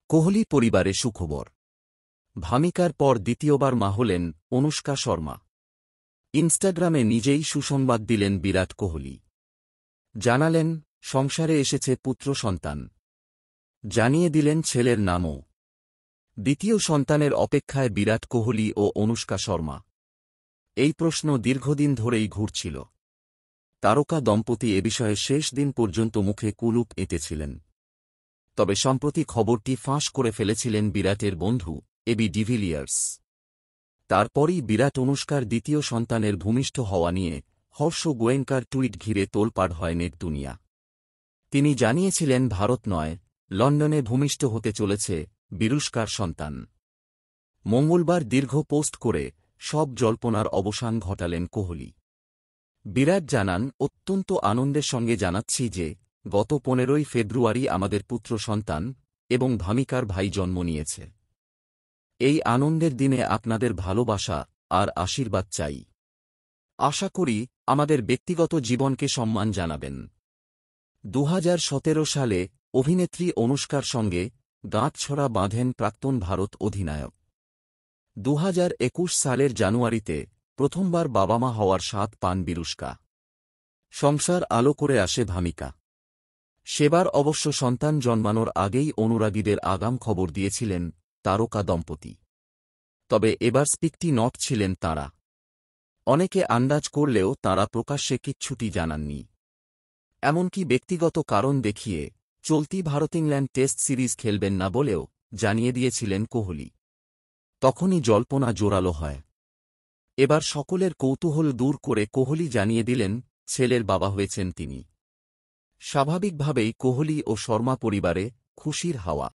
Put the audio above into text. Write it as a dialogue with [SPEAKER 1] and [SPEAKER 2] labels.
[SPEAKER 1] কোহলি পরিবারে সুখবর। ভামিকার পর দ্বিতীয়বার মা হলেন অনুষ্কা শর্মা। ইনস্টাগ্রামে নিজেই সুসংবাদ দিলেন বিরাট কোহলি। জানালেন, সংসারে এসেছে পুত্র সন্তান। জানিয়ে দিলেন ছেলের নামও। দ্বিতীয় সন্তানের অপেক্ষায় বিরাট কোহলি ও অনুষ্কা শর্মা। এই প্রশ্ন দীর্ঘদিন ধরেই ঘুরছিল। তারকা দম্পতি এ বিষয়ে শেষ দিন পর্যন্ত মুখে কুলুপ এঁটেছিলেন। তবে সম্প্রতি খবরটি ফাঁস করে ফেলেছিলেন বিরাটের বন্ধু এবি ডিভিলিয়ার্স। তারপরই বিরাট অনুষ্কার দ্বিতীয় সন্তানের ভূমিষ্ঠ হওয়া নিয়ে হর্ষ গোয়েঙ্কার টুইট ঘিরে তোলপাড় হয় নেট দুনিয়া। তিনি জানিয়েছিলেন, ভারত নয়, লন্ডনে ভূমিষ্ঠ হতে চলেছে বিরুষ্কার সন্তান। মঙ্গলবার দীর্ঘ পোস্ট করে সব জল্পনার অবসান ঘটালেন কোহলি। বিরাট জানান, অত্যন্ত আনন্দের সঙ্গে জানাচ্ছি যে গত 15ই ফেব্রুয়ারি আমাদের পুত্র সন্তান এবং ভামিকার ভাই জন্ম নিয়েছে। এই আনন্দের দিনে আপনাদের ভালোবাসা আর আশীর্বাদ চাই। আশা করি আমাদের ব্যক্তিগত জীবনকে সম্মান জানাবেন। 2017 সালে অভিনেত্রী অনুষ্কার সঙ্গে গাঁটছড়া বাঁধেন প্রাক্তন ভারত অধিনায়ক। 2021 সালের জানুয়ারিতে প্রথমবার বাবা মা হওয়ার স্বাদ পান বিরুষ্কা। সংসার আলো করে আসে ভামিকা। সেবার অবশ্য সন্তান জন্মানোর আগেই অনুরাগীদের আগাম খবর দিয়েছিলেন তারকা দম্পতি। তবে এবার স্পিকটি নট ছিলেন তাঁরা। অনেকে আন্দাজ করলেও তাঁরা প্রকাশ্যে কিচ্ছুটি জানাননি। এমনকি ব্যক্তিগত কারণ দেখিয়ে চলতি ভারত ইংল্যান্ড টেস্ট সিরিজ খেলবেন না বলেও জানিয়ে দিয়েছিলেন কোহলি। তখনই জল্পনা জোরালো হয়। এবার সকলের কৌতূহল দূর করে কোহলি জানিয়ে দিলেন ছেলের বাবা হয়েছেন তিনি। স্বাভাবিকভাবেই কোহলি ও শর্মা পরিবারে খুশির হাওয়া।